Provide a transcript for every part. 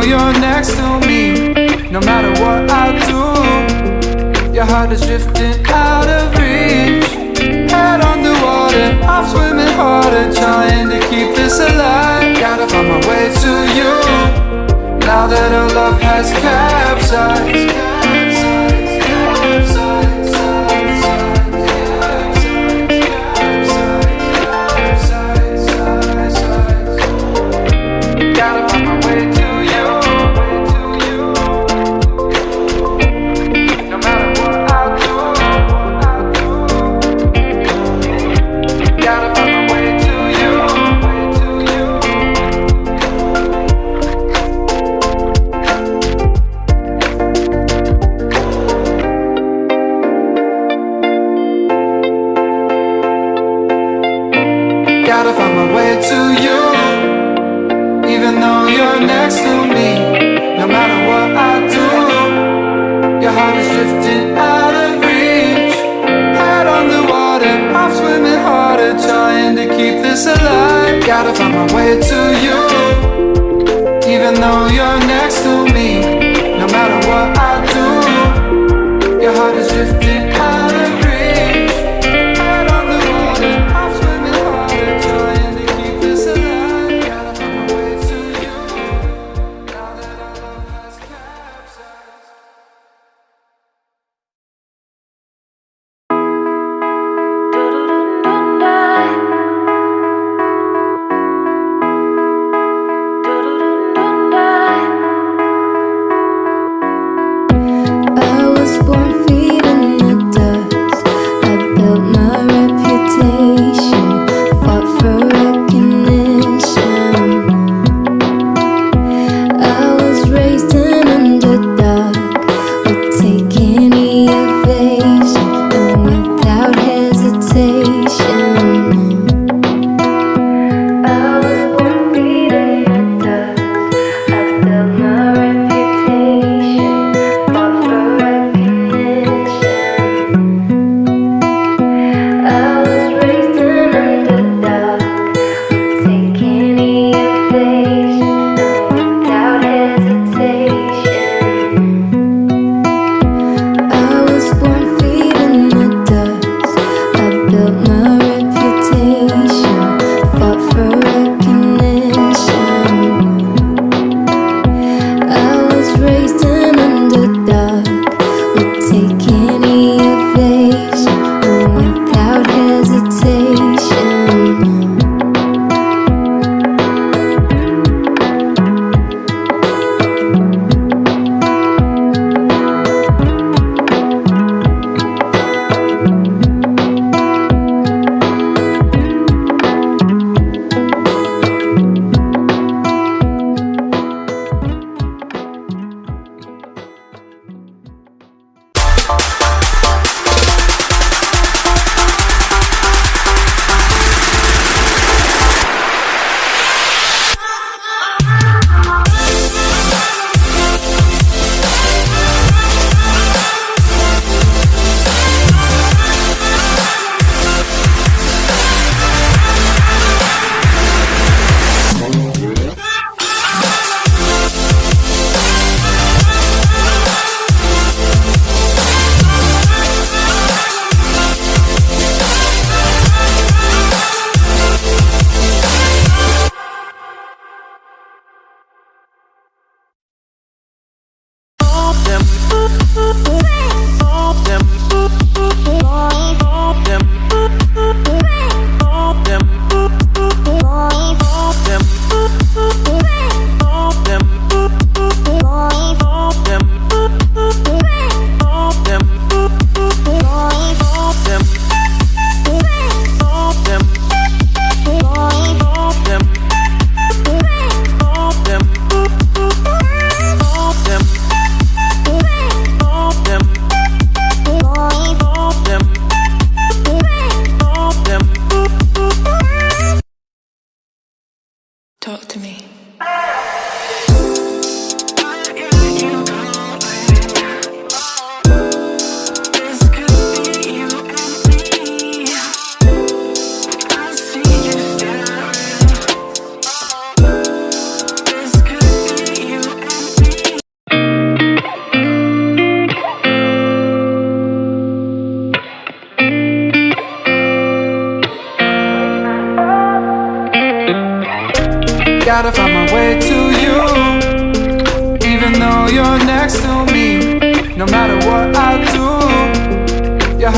you're next to me. No matter what I do, your heart is drifting out of reach. Head underwater, I'm swimming harder, trying to keep this alive. Gotta find my way to you, now that our love has capsized. Gotta find my way to you, no matter what I do. Gotta find my way to you. Gotta find my way to you, even though you're next to me. No matter what I do, your heart is drifting out of reach. Head on the water, I'm swimming harder, trying to keep this alive. Gotta find my way to you, even though you're next to me. No matter what I do, your heart is drifting out of reach. Head on the water, I'm swimming harder, trying to keep this alive. Gotta find my way to you, now that our love has capsized. I was born feet in the dust.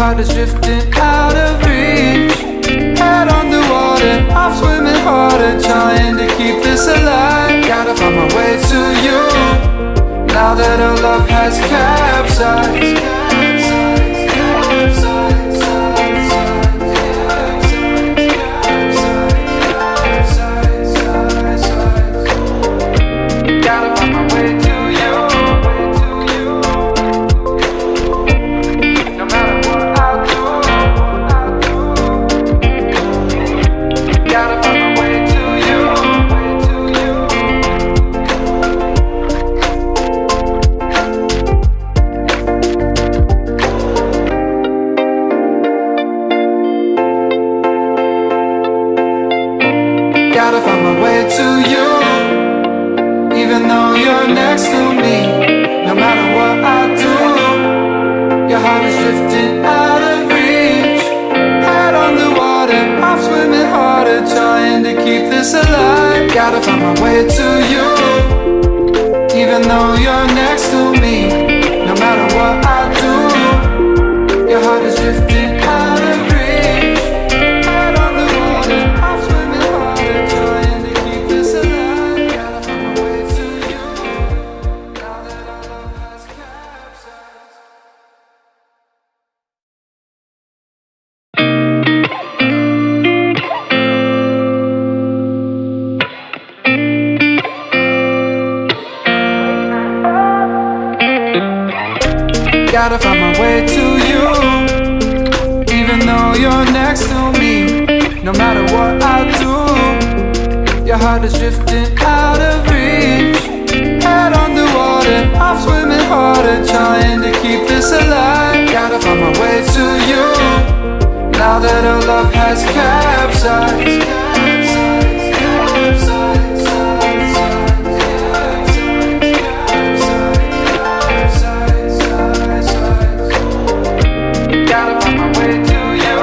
heart is drifting out of reach. Head underwater, I'm swimming harder, trying to keep this alive. Gotta find my way to you, now that our love has capsized. Gotta find my way to you, no matter what I do. Gotta find my way to you. Gotta find my way to you, even though you're next to me. No matter what I do, your heart is drifting out of reach. Head underwater, I'm swimming harder, trying to keep this alive. Gotta find my way to you, even though you're next to me. No matter what I do, your heart is drifting out of reach. Head underwater, I'm swimming harder, trying to keep this alive. Gotta find my way to you, now that our love has capsized. Gotta find my way to you, even though you're next to me. No matter what I do, your heart is drifting out of reach. Head underwater, I'm swimming harder, trying to keep this alive. Gotta find my way to you, now that our love has capsized. Gotta find my way to you,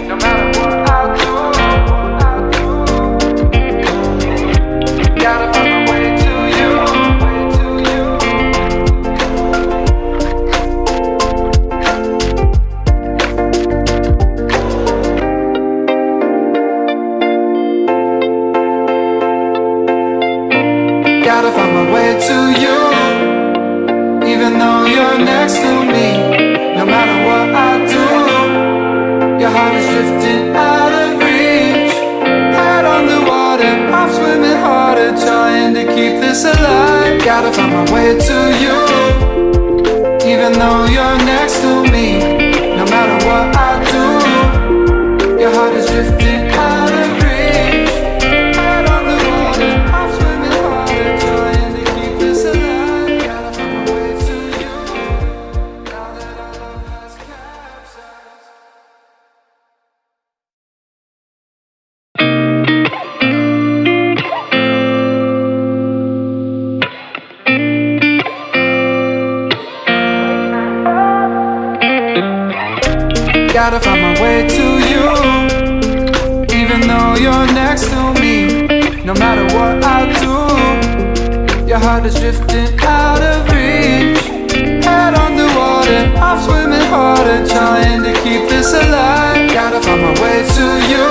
no matter what I do. Gotta find my way to you. Gotta find my way to you, even though you're next to me. No matter what I do, your heart is drifting out of reach. Head underwater, I'm swimming harder, trying to keep this alive. Gotta find my way to you, even though you're next to me. No matter what I do, your heart is drifting out of reach. Head underwater, I'm swimming harder, trying to keep this alive. Gotta find my way to you, now that our love has capsized. Gotta find my way to you, even though you're next to me. No matter what I do, your heart is drifting out of reach. Head underwater, I'm swimming harder, trying to keep this alive. Gotta find my way to you,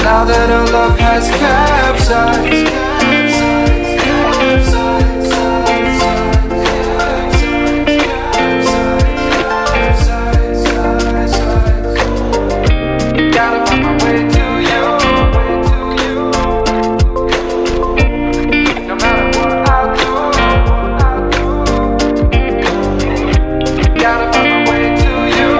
now that our love has capsized. Gotta find my way to you, no matter what I do. Gotta find my way to you.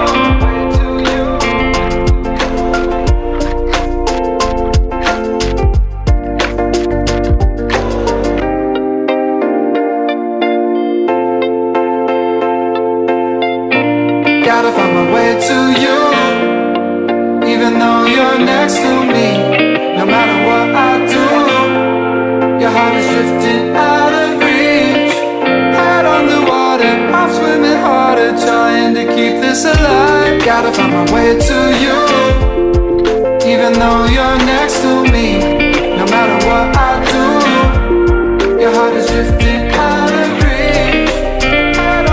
Gotta find my way to you, even though you're next to me. No matter what I do, your heart is drifting out of reach. Head underwater, I'm swimming harder, trying to keep this alive. Gotta find my way to you, even though you're next to me. No matter what I do, your heart is drifting out of reach. Head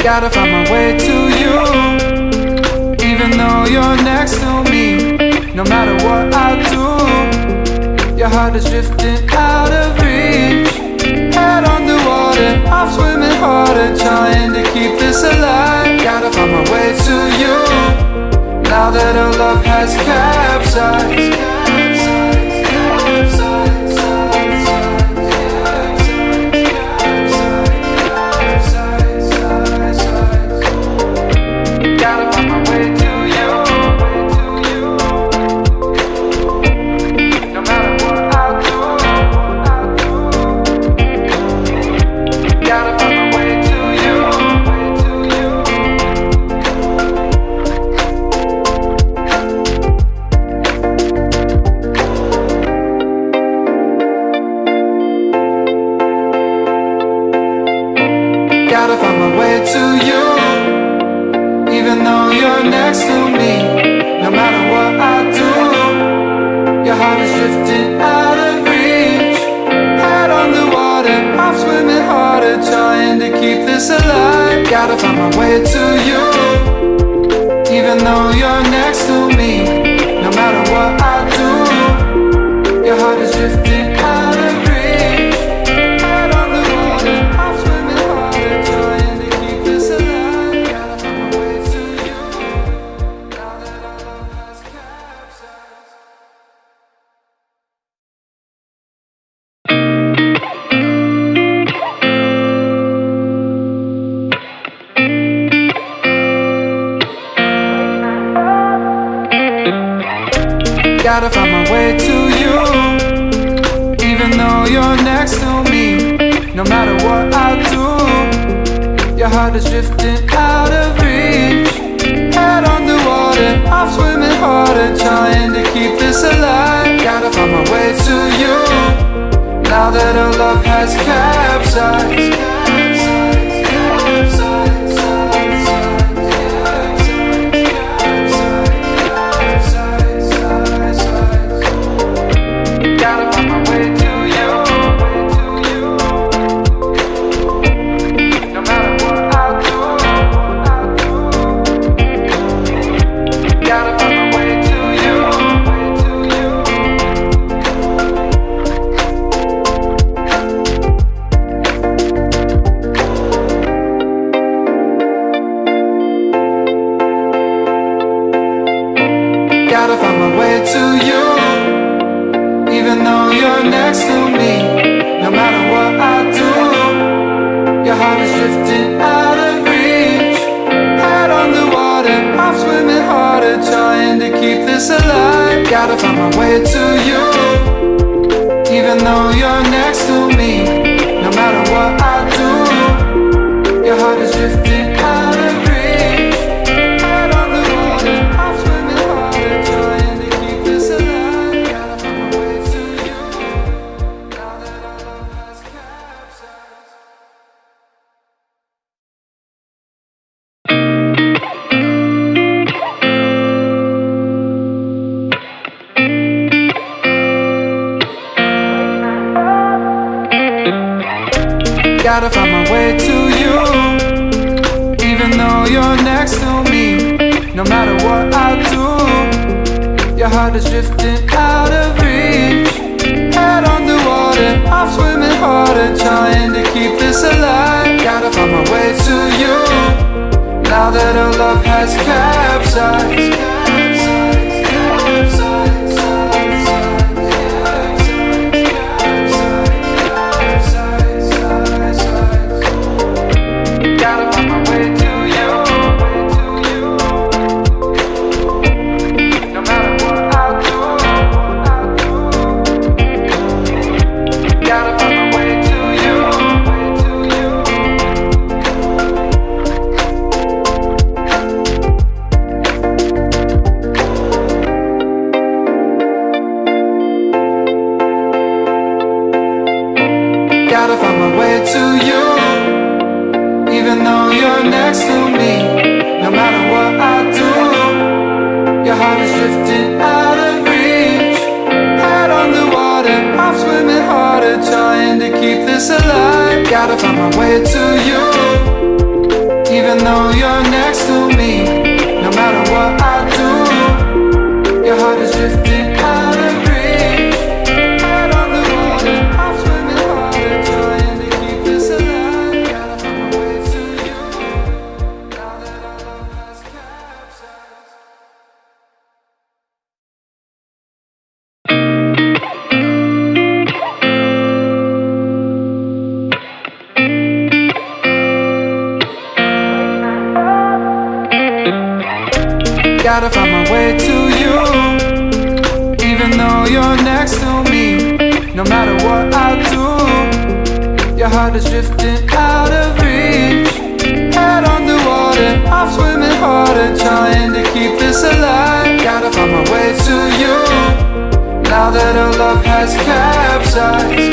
Gotta find my way to you, even though you're next to me. No matter what I do, your heart is drifting out of reach. Head underwater, I'm swimming harder, trying to keep this alive. Gotta find my way to you, now that our love has capsized. Gotta find my way to you, no matter what I do. Gotta find my way to you. Gotta find my way to you, even though you're next to me. No matter what I do, your heart is drifting out of reach. Head on the water, I'm swimming harder, trying to keep this alive. Gotta find my way to you, even though you're next to me. No matter what I do, your heart is drifting out of reach. Head on the water, I'm swimming harder, trying to keep this alive. Gotta find my way to you, now that our love has capsized. Gotta find my way to you, even though you're next to me. No matter what I do, your heart is drifting out of reach. Head underwater, I'm swimming harder, trying to keep this alive. Gotta find my way to you, now that our love has capsized. Gotta find my way to you, no matter what I do. Gotta find my way to you. Gotta find my way to you, even though you're next to me. No matter what I do, your heart is drifting out of reach. Head on the water, I'm swimming harder, trying to keep this alive. Gotta find my way to you, even though you're next to me. No matter what I do, your heart is drifting out of reach. Head on the water, I'm swimming harder, trying to keep this alive. Gotta find my way to you, now that our love has capsized. Gotta find my way to you, even though you're next to me. No matter what I do, your heart is drifting out of reach. Head on the water, I'm swimming harder, trying to keep this alive. Gotta find my way to you, now that our love has capsized. Gotta find my way to you, no matter what I do. Gotta find my way to you. Gotta find my way to you, even though you're next to me. No matter what I do, your heart is drifting out of reach. Head on the water, I'm swimming harder, trying to keep this alive. Gotta find my way to you, even though you're next to me. No matter what I do, your heart is drifting out of reach. Head on the water, I'm swimming harder, trying to keep this alive. Gotta find my way to you, now that our love has capsized. Gotta find my way to you, even though you're next to me. No matter what I do, your heart is drifting out of reach. Head on the water, I'm swimming harder, trying to keep this alive. Gotta find my way to you, now that our love has capsized.